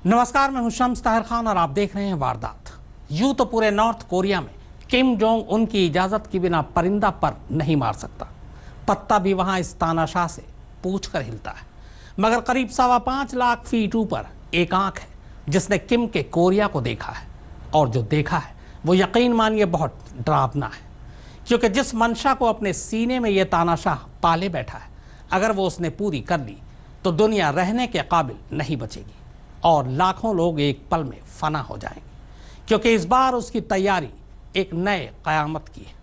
नमस्कार, मैं हूं शम्स ताहिर खान और आप देख रहे हैं वारदात। यूं तो पूरे नॉर्थ कोरिया में किम जोंग उन की इजाजत के बिना परिंदा पर नहीं मार सकता। पत्ता भी वहां इस तानाशाह से पूछ कर हिलता है। मगर करीब 5.25 लाख फीट ऊपर एक आंख है जिसने किम के कोरिया को देखा है, और जो देखा है वो यकीन मानिए बहुत डरावना है। क्योंकि जिस मंशा को अपने सीने में ये तानाशाह पाले बैठा है, अगर वो उसने पूरी कर ली तो दुनिया रहने के काबिल नहीं बचेगी और लाखों लोग एक पल में फना हो जाएंगे। क्योंकि इस बार उसकी तैयारी एक नए कयामत की है।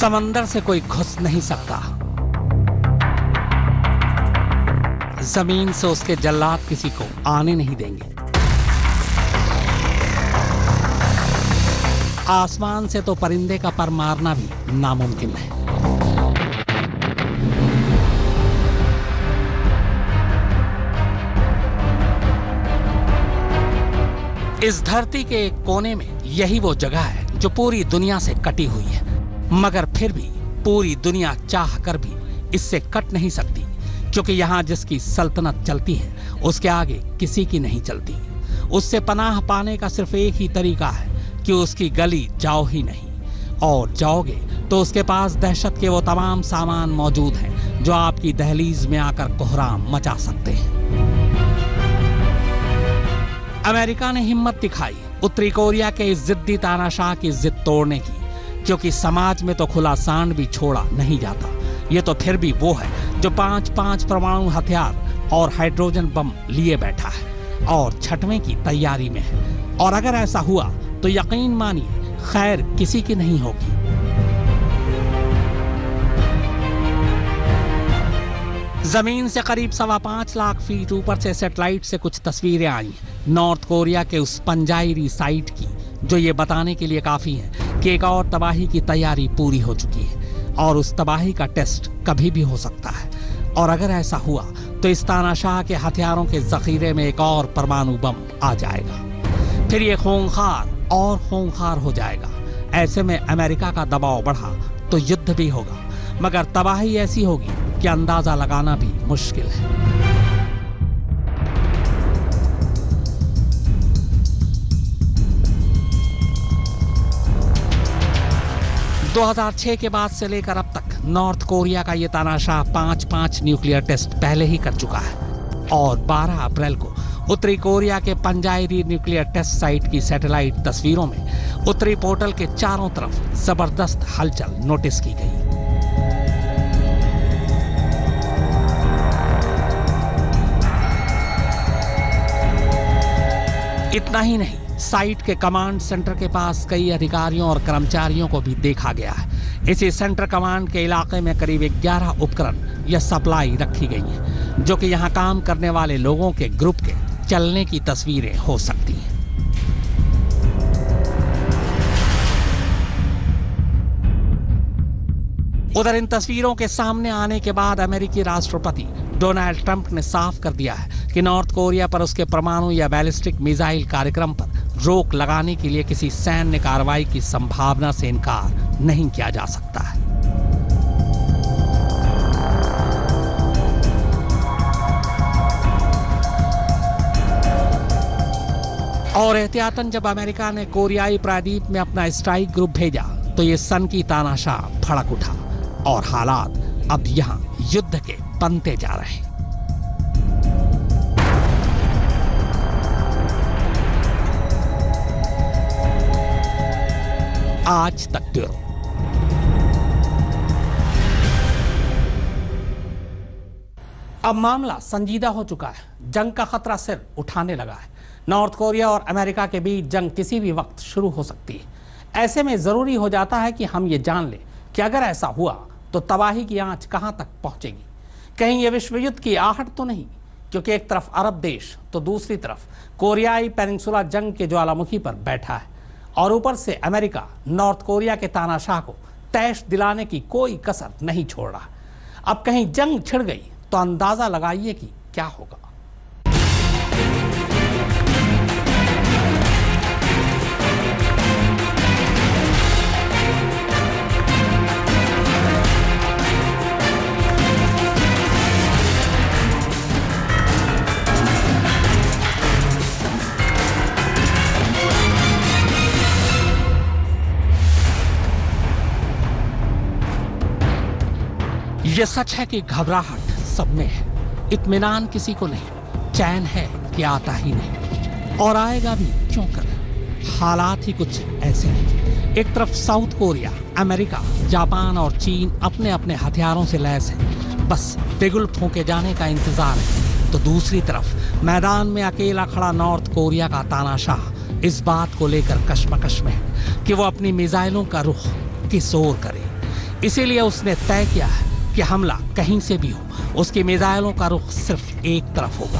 समंदर से कोई घुस नहीं सकता, जमीन से उसके जल्लाद किसी को आने नहीं देंगे, आसमान से तो परिंदे का पर मारना भी नामुमकिन है। इस धरती के एक कोने में यही वो जगह है जो पूरी दुनिया से कटी हुई है, मगर फिर भी पूरी दुनिया चाह कर भी इससे कट नहीं सकती। क्योंकि यहाँ जिसकी सल्तनत चलती है उसके आगे किसी की नहीं चलती। उससे पनाह पाने का सिर्फ एक ही तरीका है कि उसकी गली जाओ ही नहीं, और जाओगे तो उसके पास दहशत के वो तमाम सामान मौजूद हैं जो आपकी दहलीज में आकर कोहराम मचा सकते हैं। अमेरिका ने हिम्मत दिखाई उत्तरी कोरिया के इस जिद्दी तानाशाह की जिद तोड़ने की, क्योंकि समाज में तो खुला सांड भी छोड़ा नहीं जाता। ये तो फिर भी वो है जो 5 परमाणु हथियार और हाइड्रोजन बम लिए बैठा है और छठवें की तैयारी में है। और अगर ऐसा हुआ तो यकीन मानिए खैर किसी की नहीं होगी। जमीन से करीब 5.25 लाख फीट ऊपर से सैटेलाइट से कुछ तस्वीरें आई नॉर्थ कोरिया के उस पंजाइरी साइट की, जो ये बताने के लिए काफी है कि एक और तबाही की तैयारी पूरी हो चुकी है और उस तबाही का टेस्ट कभी भी हो सकता है। और अगर ऐसा हुआ तो इस तानाशाह के हथियारों के जखीरे में एक और परमाणु बम आ जाएगा। फिर ये खूंखार और खूंखार हो जाएगा। ऐसे में अमेरिका का दबाव बढ़ा तो युद्ध भी होगा, मगर तबाही ऐसी होगी कि अंदाजा लगाना भी मुश्किल है। 2006 के बाद से लेकर अब तक नॉर्थ कोरिया का ये तानाशाह 5 न्यूक्लियर टेस्ट पहले ही कर चुका है। और 12 अप्रैल को उत्तरी कोरिया के पंजाइरी न्यूक्लियर टेस्ट साइट की सैटेलाइट तस्वीरों में उत्तरी पोर्टल के चारों तरफ जबरदस्त हलचल नोटिस की गई। इतना ही नहीं, साइट के कमांड सेंटर के पास कई अधिकारियों और कर्मचारियों को भी देखा गया है। इसी सेंटर कमांड के इलाके में करीब 11 उपकरण या सप्लाई रखी गई हैं, जो कि यहाँ काम करने वाले लोगों के ग्रुप के चलने की तस्वीरें हो सकती हैं। उधर इन तस्वीरों के सामने आने के बाद अमेरिकी राष्ट्रपति डोनाल्ड ट्रंप ने साफ कर दिया है कि नॉर्थ कोरिया पर उसके परमाणु या बैलिस्टिक मिसाइल कार्यक्रम पर रोक लगाने के लिए किसी सैन्य कार्रवाई की संभावना से इनकार नहीं किया जा सकता है। और एहतियातन जब अमेरिका ने कोरियाई प्रायद्वीप में अपना स्ट्राइक ग्रुप भेजा तो ये सन की तानाशाह भड़क उठा और हालात अब यहां युद्ध के बनते जा रहे हैं। आज तक ब्यूरो। अब मामला संजीदा हो चुका है। जंग का खतरा सिर उठाने लगा है। नॉर्थ कोरिया और अमेरिका के बीच जंग किसी भी वक्त शुरू हो सकती है। ऐसे में जरूरी हो जाता है कि हम ये जान लें कि अगर ऐसा हुआ तो तबाही की आंच कहां तक पहुंचेगी। कहीं ये विश्व युद्ध की आहट तो नहीं, क्योंकि एक तरफ अरब देश तो दूसरी तरफ कोरियाई पेनिनसुला जंग के ज्वालामुखी पर बैठा है, और ऊपर से अमेरिका नॉर्थ कोरिया के तानाशाह को तैश दिलाने की कोई कसर नहीं छोड़ रहा। अब कहीं जंग छिड़ गई तो अंदाजा लगाइए कि क्या होगा। यह सच है कि घबराहट सब में है, इत्मीनान किसी को नहीं, चैन है कि आता ही नहीं, और आएगा भी क्यों कर। हालात ही कुछ ऐसे हैं। एक तरफ साउथ कोरिया, अमेरिका, जापान और चीन अपने अपने हथियारों से लैस है, बस बिगुल फूंके जाने का इंतजार है। तो दूसरी तरफ मैदान में अकेला खड़ा नॉर्थ कोरिया का तानाशाह इस बात को लेकर कशमकश में है कि वो अपनी मिसाइलों का रुख किस ओर करे। इसीलिए उसने तय किया है कि हमला कहीं से भी हो, उसकी मिसाइलों का रुख सिर्फ एक तरफ होगा,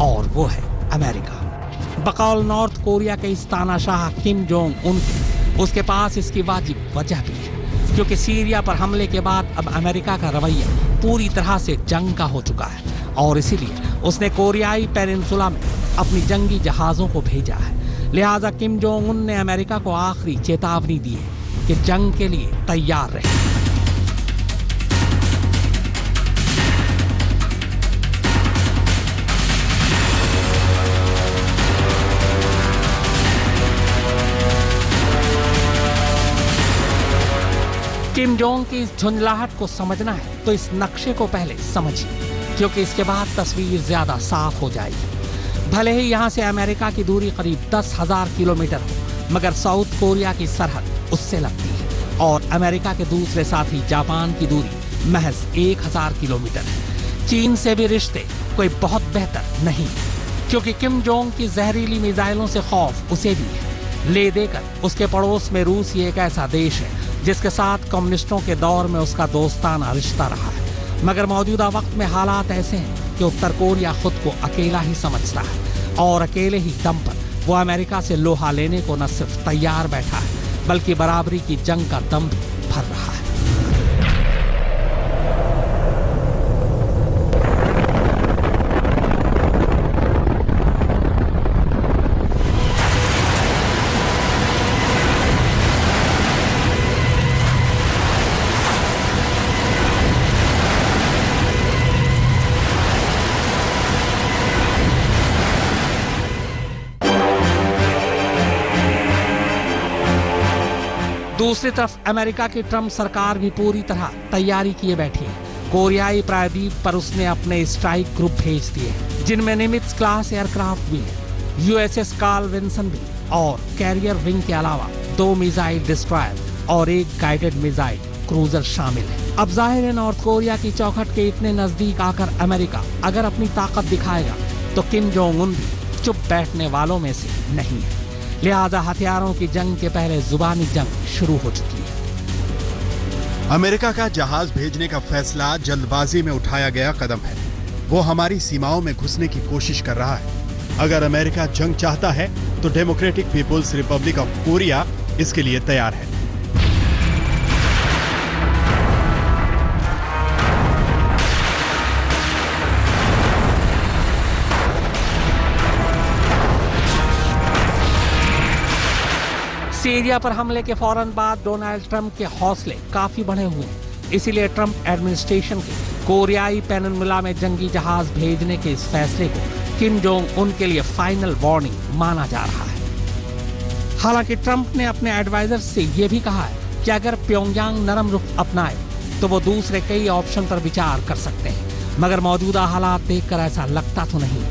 और वो है अमेरिका। बकौल नॉर्थ कोरिया के इस तानाशाह किम जोंग उन के, उसके पास इसकी वाजिब वजह भी है, क्योंकि सीरिया पर हमले के बाद अब अमेरिका का रवैया पूरी तरह से जंग का हो चुका है, और इसीलिए उसने कोरियाई पेनिनसुला में अपनी जंगी जहाजों को भेजा है। लिहाजा किम जोंग उन ने अमेरिका को आखिरी चेतावनी दी है कि जंग के लिए तैयार रहे। किम जोंग की इस झुंझलाहट को समझना है तो इस नक्शे को पहले समझिए, क्योंकि इसके बाद तस्वीर ज्यादा साफ हो जाएगी। भले ही यहाँ से अमेरिका की दूरी करीब 10,000 किलोमीटर हो, मगर साउथ कोरिया की सरहद उससे लगती है, और अमेरिका के दूसरे साथी जापान की दूरी महज 1,000 किलोमीटर है। चीन से भी रिश्ते कोई बहुत बेहतर नहीं, क्योंकि किम जोंग की जहरीली मिसाइलों से खौफ उसे भी है। ले देकर उसके पड़ोस में रूस ही एक ऐसा देश है जिसके साथ कम्युनिस्टों के दौर में उसका दोस्ताना रिश्ता रहा है, मगर मौजूदा वक्त में हालात ऐसे हैं कि उत्तर कोरिया खुद को अकेला ही समझता है, और अकेले ही दम पर वो अमेरिका से लोहा लेने को न सिर्फ तैयार बैठा है, बल्कि बराबरी की जंग का दम भी भर रहा है। दूसरी तरफ अमेरिका की ट्रंप सरकार भी पूरी तरह तैयारी किए बैठी है। कोरियाई प्रायद्वीप पर उसने अपने स्ट्राइक ग्रुप भेज दिए, जिनमें निमित्ज क्लास एयरक्राफ्ट भी है, यूएसएस कार्ल विंसन भी, और कैरियर विंग के अलावा 2 मिसाइल डिस्ट्रॉयर और 1 गाइडेड मिसाइल क्रूजर शामिल है। अब जाहिर है नॉर्थ कोरिया की चौखट के इतने नजदीक आकर अमेरिका अगर अपनी ताकत दिखाएगा तो किम जोंग उन भी चुप बैठने वालों में से नहीं है। लिहाजा हथियारों की जंग के पहले जुबानी जंग शुरू हो चुकी है। अमेरिका का जहाज भेजने का फैसला जल्दबाजी में उठाया गया कदम है। वो हमारी सीमाओं में घुसने की कोशिश कर रहा है। अगर अमेरिका जंग चाहता है तो Democratic People's Republic of Korea इसके लिए तैयार है। सीरिया पर हमले के फौरन बाद डोनाल्ड ट्रंप के हौसले काफी बढ़े हुए हैं। इसीलिए ट्रंप एडमिनिस्ट्रेशन के कोरियाई पेनिनसुला में जंगी जहाज भेजने के इस फैसले को किम जोंग उन के लिए फाइनल वार्निंग माना जा रहा है। हालांकि ट्रंप ने अपने एडवाइजर से यह भी कहा है कि अगर प्योंगयांग नरम रुख अपनाए तो वो दूसरे कई ऑप्शन पर विचार कर सकते हैं, मगर मौजूदा हालात देखकर ऐसा लगता तो नहीं।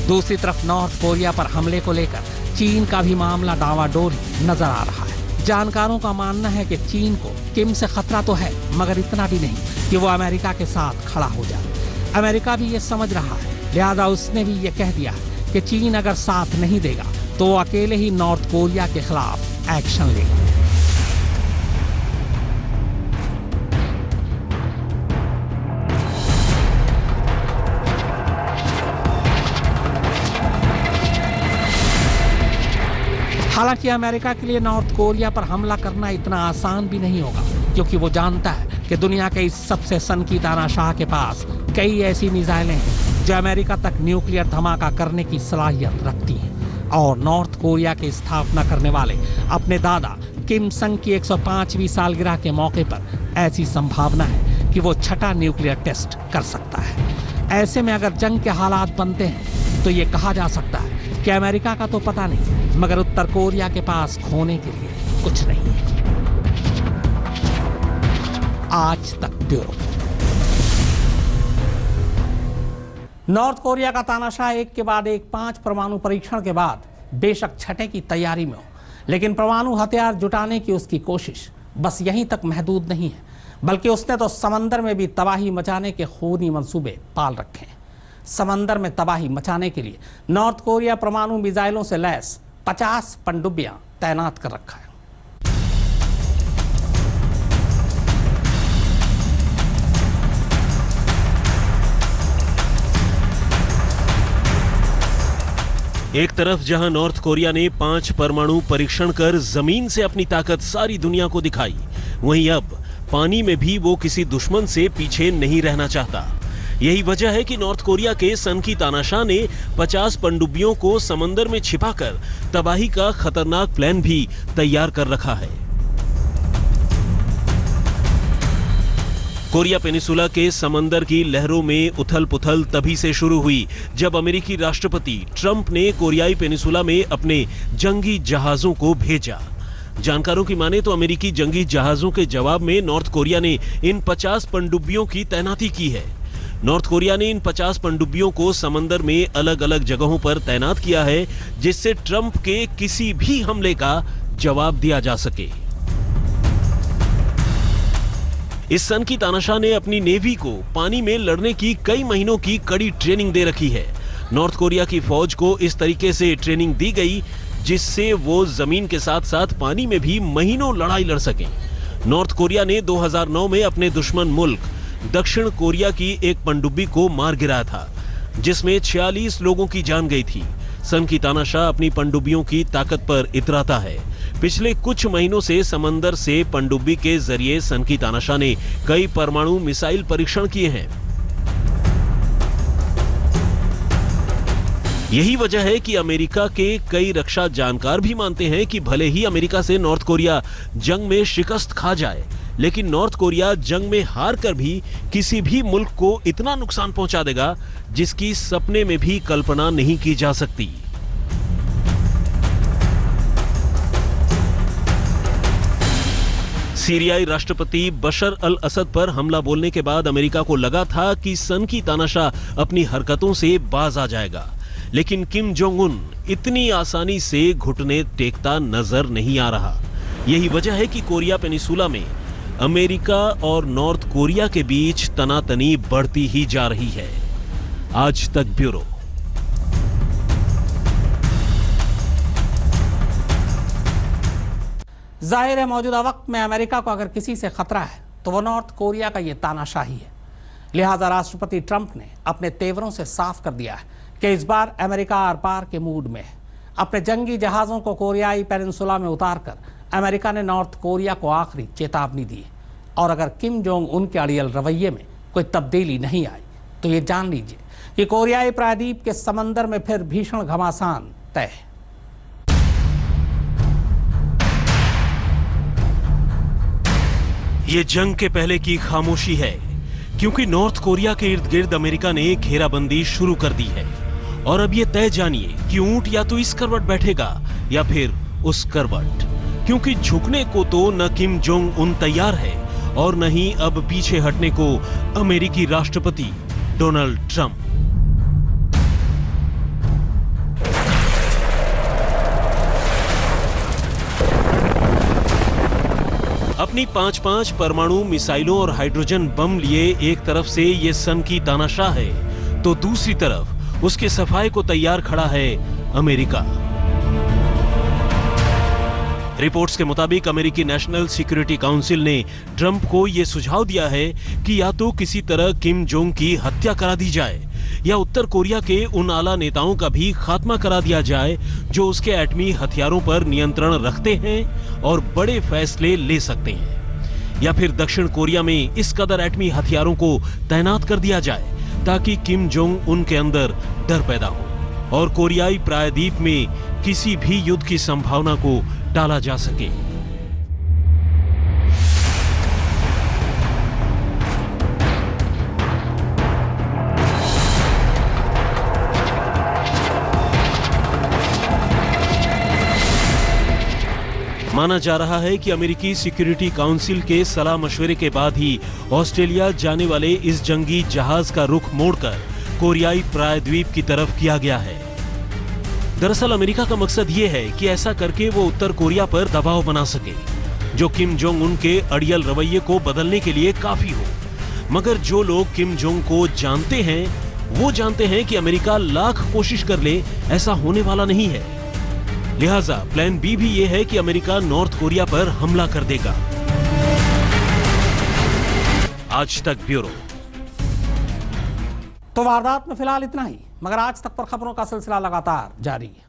दूसरी तरफ नॉर्थ कोरिया पर हमले को लेकर चीन का भी मामला डावाडोल नजर आ रहा है। जानकारों का मानना है कि चीन को किम से खतरा तो है, मगर इतना भी नहीं कि वो अमेरिका के साथ खड़ा हो जाए। अमेरिका भी ये समझ रहा है, लिहाजा उसने भी ये कह दिया है कि चीन अगर साथ नहीं देगा तो वो अकेले ही नॉर्थ कोरिया के खिलाफ एक्शन लेगा। हालांकि अमेरिका के लिए नॉर्थ कोरिया पर हमला करना इतना आसान भी नहीं होगा, क्योंकि वो जानता है कि दुनिया के इस सबसे सनकी तानाशाह के पास कई ऐसी मिसाइलें हैं जो अमेरिका तक न्यूक्लियर धमाका करने की सलाहियत रखती हैं। और नॉर्थ कोरिया की स्थापना करने वाले अपने दादा किम संग की 105वीं सालगिरह के मौके पर ऐसी संभावना है कि वो छठा न्यूक्लियर टेस्ट कर सकता है। ऐसे में अगर जंग के हालात बनते हैं तो ये कहा जा सकता है कि अमेरिका का तो पता नहीं, मगर उत्तर कोरिया के पास खोने के लिए कुछ नहीं है। आज तक ब्यूरो। नॉर्थ कोरिया का तानाशाह एक के बाद एक 5 परमाणु परीक्षण के बाद बेशक छठे की तैयारी में हो, लेकिन परमाणु हथियार जुटाने की उसकी कोशिश बस यहीं तक महदूद नहीं है, बल्कि उसने तो समंदर में भी तबाही मचाने के खूनी मंसूबे पाल रखे हैं। समंदर में तबाही मचाने के लिए नॉर्थ कोरिया परमाणु मिसाइलों से लैस 50 पनडुब्बियां तैनात कर रखा है। एक तरफ जहां नॉर्थ कोरिया ने 5 परमाणु परीक्षण कर जमीन से अपनी ताकत सारी दुनिया को दिखाई, वहीं अब पानी में भी वो किसी दुश्मन से पीछे नहीं रहना चाहता। यही वजह है कि नॉर्थ कोरिया के सनकी तानाशाह ने 50 पनडुब्बियों को समंदर में छिपाकर तबाही का खतरनाक प्लान भी तैयार कर रखा है। कोरिया पेनिसुला के समंदर की लहरों में उथल-पुथल तभी से शुरू हुई जब अमेरिकी राष्ट्रपति ट्रंप ने कोरियाई पेनिसुला में अपने जंगी जहाजों को भेजा। जानकारों की माने तो अमेरिकी जंगी जहाजों के जवाब में नॉर्थ कोरिया ने इन 50 पनडुब्बियों की तैनाती की है। नॉर्थ कोरिया ने इन 50 पनडुब्बियों को समंदर में अलग-अलग जगहों पर तैनात किया है, जिससे ट्रंप के किसी भी हमले का जवाब दिया जा सके। इस सनकी तानाशाह ने अपनी नेवी को पानी में लड़ने की कई महीनों की कड़ी ट्रेनिंग दे रखी है। नॉर्थ कोरिया की फौज को इस तरीके से ट्रेनिंग दी गई जिससे वो जमीन के साथ साथ पानी में भी महीनों लड़ाई लड़ सकें। नॉर्थ कोरिया ने 2009 में अपने दुश्मन मुल्क दक्षिण कोरिया की एक पनडुब्बी को मार गिराया था, जिसमें 46 लोगों की जान गई थी। सनकी तानाशाह अपनी पनडुब्बियों की ताकत पर इतराता है। पिछले कुछ महीनों से समंदर से पनडुब्बी के जरिए सनकी तानाशाह ने कई परमाणु मिसाइल परीक्षण किए हैं। यही वजह है कि अमेरिका के कई रक्षा जानकार भी मानते हैं कि भले ही अमेरिका से नॉर्थ कोरिया जंग में शिकस्त खा जाए, लेकिन नॉर्थ कोरिया जंग में हार कर भी किसी भी मुल्क को इतना नुकसान पहुंचा देगा जिसकी सपने में भी कल्पना नहीं की जा सकती। सीरियाई राष्ट्रपति बशर अल असद पर हमला बोलने के बाद अमेरिका को लगा था कि सनकी तानाशाह अपनी हरकतों से बाज आ जाएगा, लेकिन किम जोंग उन इतनी आसानी से घुटने टेकता नजर नहीं आ रहा। यही वजह है कि कोरिया पेनिसुला में अमेरिका और नॉर्थ कोरिया के बीच तनातनी बढ़ती ही जा रही है। आज तक ब्यूरो। जाहिर है मौजूदा वक्त में अमेरिका को अगर किसी से खतरा है तो वो नॉर्थ कोरिया का ये तानाशाही है। लिहाजा राष्ट्रपति ट्रंप ने अपने तेवरों से साफ कर दिया है कि इस बार अमेरिका आर पार के मूड में है। अपने जंगी जहाजों को कोरियाई पेनिनसुला में उतारकर अमेरिका ने नॉर्थ कोरिया को आखिरी चेतावनी दी है। और अगर किम जोंग उन के अड़ियल रवैये में कोई तब्दीली नहीं आई तो ये जान लीजिए कि कोरियाई प्रायद्वीप के समंदर में फिर भीषण घमासान तय है। ये जंग के पहले की खामोशी है, क्योंकि नॉर्थ कोरिया के इर्द गिर्द अमेरिका ने घेराबंदी शुरू कर दी है। और अब ये तय जानिए कि ऊंट या तो इस करवट बैठेगा या फिर उस करवट, क्योंकि झुकने को तो न किम जोंग उन तैयार है और न ही अब पीछे हटने को अमेरिकी राष्ट्रपति डोनाल्ड ट्रंप। अपनी 5-5 परमाणु मिसाइलों और हाइड्रोजन बम लिए एक तरफ से ये सनकी तानाशाह है, तो दूसरी तरफ उसके सफाए को तैयार खड़ा है अमेरिका। रिपोर्ट्स के मुताबिक अमेरिकी नेशनल सिक्योरिटी काउंसिल ने ट्रंप को यह सुझाव दिया है कि या तो किसी तरह किम जोंग की हत्या करा दी जाए या उत्तर कोरिया के उन आला नेताओं का भी खात्मा करा दिया जाए जो उसके एटमी हथियारों पर नियंत्रण रखते हैं और बड़े फैसले ले सकते हैं, या फिर दक्षिण कोरिया में इस कदर एटमी हथियारों को तैनात कर दिया जाए ताकि किम जोंग उन के अंदर डर पैदा हो और कोरियाई प्रायद्वीप में किसी भी युद्ध की संभावना को टाला जा सके। माना जा रहा है कि अमेरिकी सिक्योरिटी काउंसिल के सलाह मशवरे के बाद ही ऑस्ट्रेलिया जाने वाले इस जंगी जहाज का रुख मोड़कर कोरियाई प्रायद्वीप की तरफ किया गया है। दरअसल अमेरिका का मकसद ये है कि ऐसा करके वो उत्तर कोरिया पर दबाव बना सके, जो किम जोंग उन के अड़ियल रवैये को बदलने के लिए काफी हो। मगर जो लोग किम जोंग को जानते हैं, वो जानते हैं कि अमेरिका लाख कोशिश कर ले, ऐसा होने वाला नहीं है। लिहाजा प्लान बी भी ये है कि अमेरिका नॉर्थ कोरिया पर हमला कर देगा। आज तक ब्यूरो। तो वारदात में फिलहाल इतना ही, मगर आज तक पर खबरों का सिलसिला लगातार जारी है।